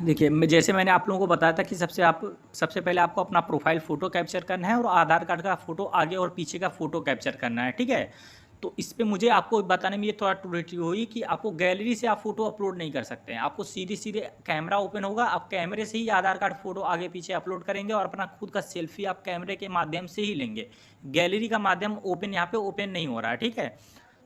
देखिए, जैसे मैंने आप लोगों को बताया था कि सबसे पहले आपको अपना प्रोफाइल फ़ोटो कैप्चर करना है और आधार कार्ड का फ़ोटो आगे और पीछे का फ़ोटो कैप्चर करना है, ठीक है? तो इस पे मुझे आपको बताने में ये थोड़ा त्रुटि हुई कि आपको गैलरी से आप फ़ोटो अपलोड नहीं कर सकते हैं। आपको सीधे-सीधे कैमरा ओपन होगा, आप कैमरे से ही आधार कार्ड फ़ोटो आगे-पीछे अपलोड करेंगे और अपना खुद का सेल्फ़ी आप कैमरे के माध्यम से ही लेंगे। गैलरी का माध्यम यहाँ पे ओपन नहीं हो रहा है, ठीक है?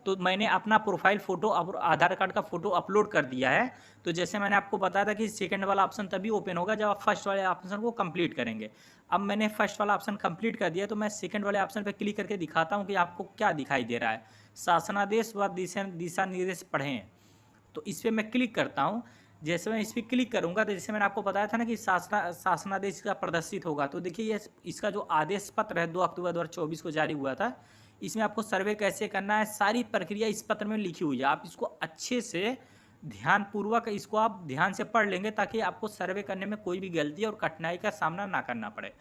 तो मैंने अपना प्रोफाइल फ़ोटो अब आधार कार्ड का फ़ोटो अपलोड कर दिया है। तो जैसे मैंने आपको बताया था कि सेकंड वाला ऑप्शन तभी ओपन होगा जब आप फर्स्ट वाले ऑप्शन को कंप्लीट करेंगे। अब मैंने फर्स्ट वाला ऑप्शन कंप्लीट कर दिया, तो मैं सेकंड वाले ऑप्शन पे क्लिक करके दिखाता हूँ कि आपको क्या दिखाई दे रहा है। शासनादेश व दिशा निर्देश पढ़ें। तो इस पे मैं क्लिक करता हूँ। जैसे मैं इस पे क्लिक करूँगा तो जैसे मैंने आपको बताया था ना कि शासनादेश का प्रदर्शित होगा। तो देखिए ये इसका जो आदेश पत्र है 2 अक्टूबर 2024 को जारी हुआ था, इसमें आपको सर्वे कैसे करना है सारी प्रक्रिया इस पत्र में लिखी हुई है। आप इसको अच्छे से ध्यानपूर्वक इसको आप ध्यान से पढ़ लेंगे ताकि आपको सर्वे करने में कोई भी गलती और कठिनाई का सामना ना करना पड़े।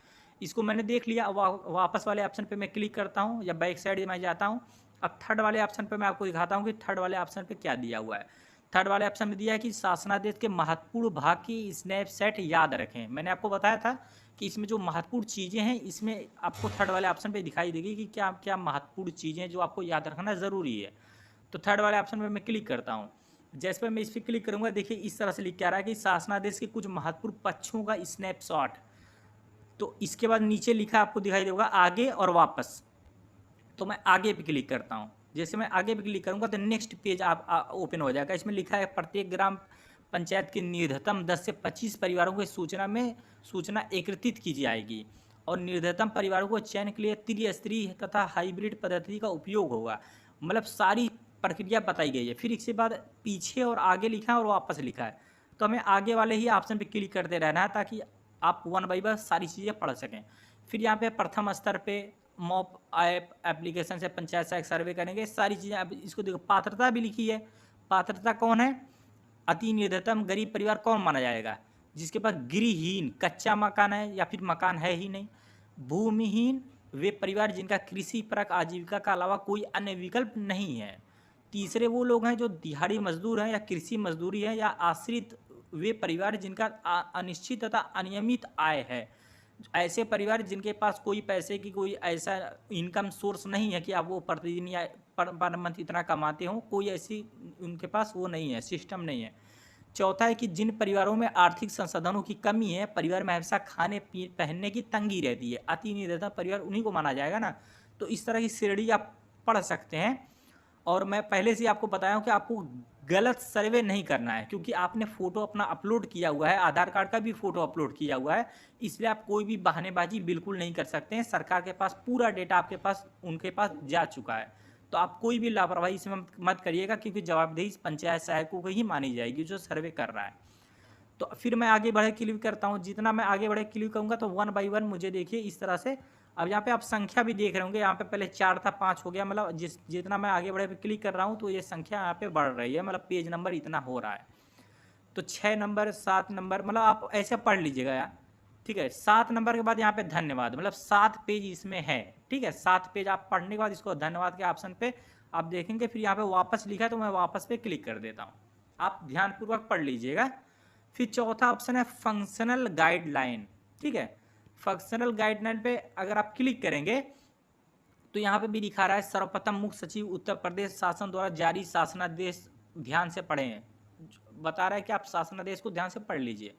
इसको मैंने देख लिया। अब वापस वाले ऑप्शन पे मैं क्लिक करता हूँ या बैक साइड में जाता हूँ। अब थर्ड वाले ऑप्शन पे मैं आपको दिखाता हूँ कि थर्ड वाले ऑप्शन पे क्या दिया हुआ है। थर्ड वाले ऑप्शन में दिया है कि शासनादेश के महत्वपूर्ण भाग की स्नैपशॉट याद रखें। मैंने आपको बताया था कि इसमें जो महत्वपूर्ण चीज़ें हैं इसमें आपको थर्ड वाले ऑप्शन पे दिखाई देगी कि क्या क्या महत्वपूर्ण चीज़ें जो आपको याद रखना ज़रूरी है। तो थर्ड वाले ऑप्शन पे मैं क्लिक करता हूँ। जैसे पर मैं इस पर क्लिक करूँगा, देखिए इस तरह से लिख के आ रहा है कि शासनादेश के कुछ महत्वपूर्ण पक्षों का स्नैपशॉट। तो इसके बाद नीचे लिखा आपको दिखाई देगा आगे और वापस। तो मैं आगे पे क्लिक करता हूँ। जैसे मैं आगे पे क्लिक करूँगा तो नेक्स्ट पेज आप ओपन हो जाएगा। इसमें लिखा है प्रत्येक ग्राम पंचायत के न्यूनतम 10 से 25 परिवारों की सूचना एकत्रित की जाएगी और न्यूनतम परिवारों को चयन के लिए त्रिस्तरीय तथा हाइब्रिड पद्धति का उपयोग होगा। मतलब सारी प्रक्रिया बताई गई है। फिर इसके बाद पीछे और आगे लिखा है और वापस लिखा है। तो हमें आगे वाले ही ऑप्शन पे क्लिक करते रहना है ताकि आप वन बाई वन सारी चीज़ें पढ़ सकें। फिर यहाँ पे प्रथम स्तर पे मॉप ऐप एप्लीकेशन से पंचायत सहायक सर्वे करेंगे सारी चीज़ें। अब इसको देखो, पात्रता भी लिखी है। पात्रता कौन है? अति न्यूनतम गरीब परिवार कौन माना जाएगा? जिसके पास गृहहीन कच्चा मकान है या फिर मकान है ही नहीं। भूमिहीन वे परिवार जिनका कृषि परक आजीविका का अलावा कोई अन्य विकल्प नहीं है। तीसरे वो लोग हैं जो दिहाड़ी मजदूर हैं या कृषि मजदूरी है या आश्रित वे परिवार जिनका अनिश्चित तथा अनियमित आय है। ऐसे परिवार जिनके पास कोई पैसे की कोई ऐसा इनकम सोर्स नहीं है कि आप वो प्रतिदिन या पर मंथ इतना कमाते हो, कोई ऐसी उनके पास वो नहीं है, सिस्टम नहीं है। चौथा है कि जिन परिवारों में आर्थिक संसाधनों की कमी है, परिवार में हमेशा खाने पहनने की तंगी रहती है, अति निर्धनता परिवार उन्हीं को माना जाएगा ना। तो इस तरह की श्रेणी आप पढ़ सकते हैं। और मैं पहले से आपको बताया हूँ कि आपको गलत सर्वे नहीं करना है क्योंकि आपने फ़ोटो अपना अपलोड किया हुआ है, आधार कार्ड का भी फ़ोटो अपलोड किया हुआ है। इसलिए आप कोई भी बहानेबाजी बिल्कुल नहीं कर सकते हैं। सरकार के पास पूरा डेटा आपके पास उनके पास जा चुका है। तो आप कोई भी लापरवाही इसमें मत करिएगा क्योंकि जवाबदेही पंचायत सहायकों को ही मानी जाएगी जो सर्वे कर रहा है। तो फिर मैं आगे बढ़े क्लिक करता हूँ। जितना मैं आगे बढ़े क्लिक करूँगा तो वन बाई वन मुझे देखिए इस तरह से। अब यहाँ पे आप संख्या भी देख रहे होंगे, यहाँ पे पहले 4 था 5 हो गया। मतलब जितना मैं आगे बढ़े पे क्लिक कर रहा हूँ तो ये संख्या यहाँ पे बढ़ रही है, मतलब पेज नंबर इतना हो रहा है। तो 6 नंबर 7 नंबर मतलब आप ऐसे पढ़ लीजिएगा यार, ठीक है। 7 नंबर के बाद यहाँ पे धन्यवाद, मतलब 7 पेज इसमें है, ठीक है। 7 पेज आप पढ़ने के बाद इसको धन्यवाद के ऑप्शन पे आप देखेंगे। फिर यहाँ पे वापस लिखा है तो मैं वापस पे क्लिक कर देता हूँ। आप ध्यानपूर्वक पढ़ लीजिएगा। फिर चौथा ऑप्शन है फंक्शनल गाइडलाइन, ठीक है। फंक्शनल गाइडलाइन पे अगर आप क्लिक करेंगे तो यहाँ पे भी दिखा रहा है सर्वप्रथम मुख्य सचिव उत्तर प्रदेश शासन द्वारा जारी शासनादेश ध्यान से पढ़ें। बता रहा है कि आप शासनादेश को ध्यान से पढ़ लीजिए।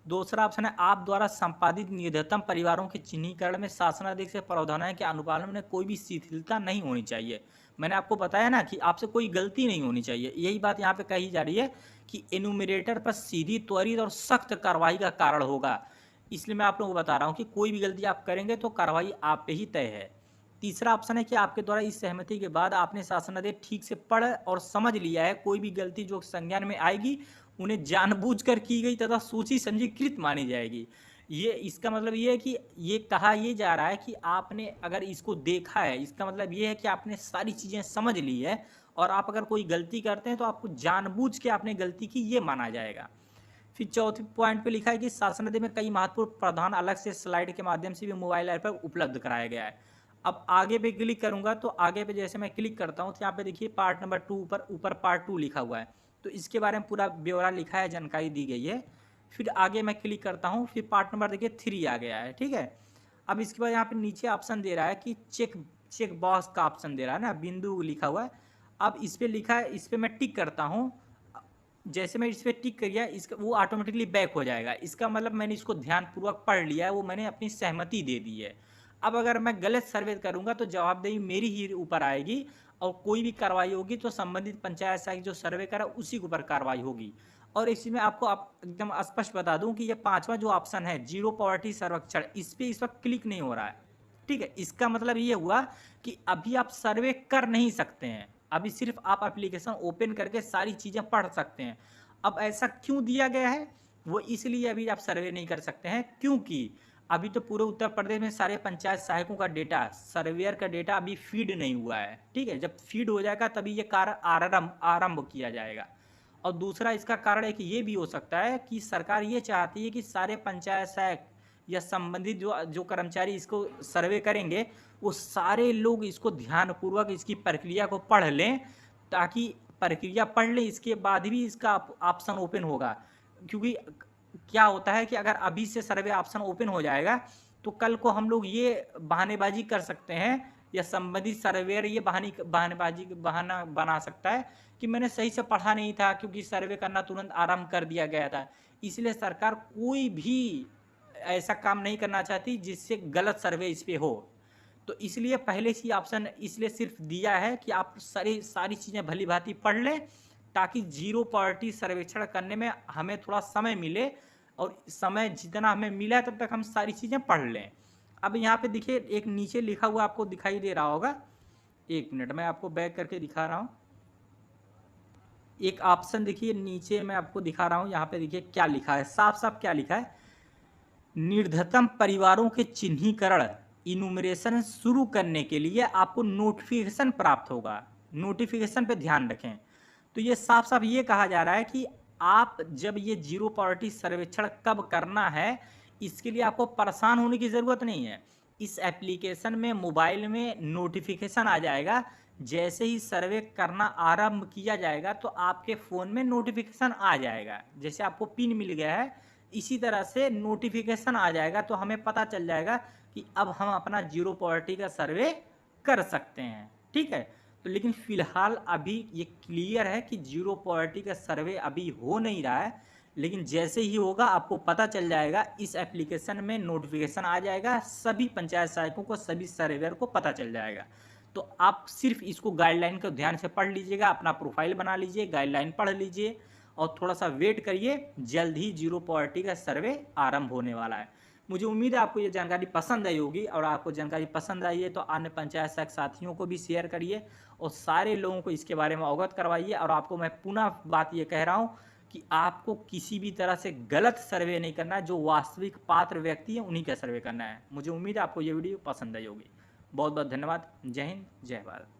दूसरा ऑप्शन है आप द्वारा संपादित न्यूनतम परिवारों के चिन्हीकरण में शासनादेश के प्रावधानों के अनुपालन में कोई भी शिथिलता नहीं होनी चाहिए। मैंने आपको बताया ना कि आपसे कोई गलती नहीं होनी चाहिए। यही बात यहाँ पे कही जा रही है कि एनुमरेटर पर सीधी, त्वरित और सख्त कार्रवाई का कारण होगा। इसलिए मैं आप लोगों को बता रहा हूँ कि कोई भी गलती आप करेंगे तो कार्रवाई आप पे ही तय है। तीसरा ऑप्शन है कि आपके द्वारा इस सहमति के बाद आपने शासनादेश ठीक से पढ़ और समझ लिया है। कोई भी गलती जो संज्ञान में आएगी उन्हें जानबूझकर की गई तथा सोची समझी कृत मानी जाएगी। ये इसका मतलब ये है कि ये कहा ये जा रहा है कि आपने अगर इसको देखा है, इसका मतलब ये है कि आपने सारी चीज़ें समझ ली है और आप अगर कोई गलती करते हैं तो आपको जानबूझ के आपने गलती की ये माना जाएगा। फिर चौथे पॉइंट पे लिखा है कि शासनादेश में कई महत्वपूर्ण प्रावधान अलग से स्लाइड के माध्यम से भी मोबाइल ऐप पर उपलब्ध कराया गया है। अब आगे पे क्लिक करूंगा तो आगे पे जैसे मैं क्लिक करता हूँ तो यहाँ पे देखिए पार्ट नंबर 2 ऊपर ऊपर पार्ट 2 लिखा हुआ है। तो इसके बारे में पूरा ब्यौरा लिखा है, जानकारी दी गई है। फिर आगे मैं क्लिक करता हूँ, फिर पार्ट नंबर देखिए 3 आ गया है, ठीक है। अब इसके बाद यहाँ पे नीचे ऑप्शन दे रहा है कि चेक बॉक्स का ऑप्शन दे रहा है ना, बिंदु लिखा हुआ है। अब इस पे लिखा है, इस पे मैं टिक करता हूँ। जैसे मैं इस पे टिक करिए, इसका वो ऑटोमेटिकली बैक हो जाएगा। इसका मतलब मैंने इसको ध्यानपूर्वक पढ़ लिया है, वो मैंने अपनी सहमति दे दी है। अब अगर मैं गलत सर्वे करूंगा तो जवाबदेही मेरी ही ऊपर आएगी, और कोई भी कार्रवाई होगी तो संबंधित पंचायत सहायक जो सर्वे करा उसी के ऊपर कार्रवाई होगी। और इसमें आपको आप एकदम स्पष्ट बता दूं कि ये 5वां जो ऑप्शन है जीरो पॉवर्टी सर्वेक्षण, इस पर इस वक्त क्लिक नहीं हो रहा है, ठीक है। इसका मतलब ये हुआ कि अभी आप सर्वे कर नहीं सकते हैं, अभी सिर्फ आप एप्लीकेशन ओपन करके सारी चीज़ें पढ़ सकते हैं। अब ऐसा क्यों दिया गया है, वो इसलिए अभी आप सर्वे नहीं कर सकते हैं क्योंकि अभी तो पूरे उत्तर प्रदेश में सारे पंचायत सहायकों का डेटा, सर्वेयर का डेटा अभी फीड नहीं हुआ है, ठीक है। जब फीड हो जाएगा तभी ये कार्य आरंभ किया जाएगा। और दूसरा इसका कारण एक ये भी हो सकता है कि सरकार ये चाहती है कि सारे पंचायत सहायक या संबंधित जो कर्मचारी इसको सर्वे करेंगे वो सारे लोग इसको ध्यानपूर्वक इसकी प्रक्रिया को पढ़ लें, ताकि प्रक्रिया पढ़ लें इसके बाद भी इसका ऑप्शन ओपन होगा। क्योंकि क्या होता है कि अगर अभी से सर्वे ऑप्शन ओपन हो जाएगा तो कल को हम लोग ये बहानेबाजी कर सकते हैं, या संबंधित सर्वेयर ये बहाना बना सकता है कि मैंने सही से पढ़ा नहीं था, क्योंकि सर्वे करना तुरंत आरंभ कर दिया गया था। इसलिए सरकार कोई भी ऐसा काम नहीं करना चाहती जिससे गलत सर्वे इस पे हो। तो इसलिए पहले से ऑप्शन इसलिए सिर्फ दिया है कि आप सारी चीज़ें भली भांति पढ़ लें, ताकि जीरो पॉवर्टी सर्वेक्षण करने में हमें थोड़ा समय मिले, और समय जितना हमें मिला है तब तक हम सारी चीज़ें पढ़ लें। अब यहाँ पे देखिए एक नीचे लिखा हुआ आपको दिखाई दे रहा होगा, एक मिनट मैं आपको बैक करके दिखा रहा हूँ। एक ऑप्शन देखिए नीचे मैं आपको दिखा रहा हूँ, यहाँ पे देखिए क्या लिखा है, साफ साफ क्या लिखा है, निर्धतम परिवारों के चिन्हीकरण इनुमरेशन शुरू करने के लिए आपको नोटिफिकेशन प्राप्त होगा, नोटिफिकेशन पे ध्यान रखें। तो ये साफ साफ ये कहा जा रहा है कि आप जब ये जीरो पॉवर्टी सर्वेक्षण कब करना है, इसके लिए आपको परेशान होने की ज़रूरत नहीं है। इस एप्लीकेशन में मोबाइल में नोटिफिकेशन आ जाएगा, जैसे ही सर्वे करना आरंभ किया जाएगा तो आपके फ़ोन में नोटिफिकेशन आ जाएगा। जैसे आपको पिन मिल गया है, इसी तरह से नोटिफिकेशन आ जाएगा, तो हमें पता चल जाएगा कि अब हम अपना जीरो पॉवर्टी का सर्वे कर सकते हैं, ठीक है। तो लेकिन फ़िलहाल अभी ये क्लियर है कि जीरो पॉवर्टी का सर्वे अभी हो नहीं रहा है, लेकिन जैसे ही होगा आपको पता चल जाएगा, इस एप्लीकेशन में नोटिफिकेशन आ जाएगा, सभी पंचायत सहायकों को, सभी सर्वेयर को पता चल जाएगा। तो आप सिर्फ इसको गाइडलाइन को ध्यान से पढ़ लीजिएगा, अपना प्रोफाइल बना लीजिए, गाइडलाइन पढ़ लीजिए, और थोड़ा सा वेट करिए, जल्द ही जीरो पॉवर्टी का सर्वे आरंभ होने वाला है। मुझे उम्मीद है आपको ये जानकारी पसंद आई होगी, और आपको जानकारी पसंद आई है तो अन्य पंचायत सहायक साथियों को भी शेयर करिए और सारे लोगों को इसके बारे में अवगत करवाइए। और आपको मैं पुनः बात ये कह रहा हूँ कि आपको किसी भी तरह से गलत सर्वे नहीं करना है, जो वास्तविक पात्र व्यक्ति है उन्हीं का सर्वे करना है। मुझे उम्मीद है आपको ये वीडियो पसंद आई होगी। बहुत बहुत धन्यवाद। जय हिंद, जय भारत।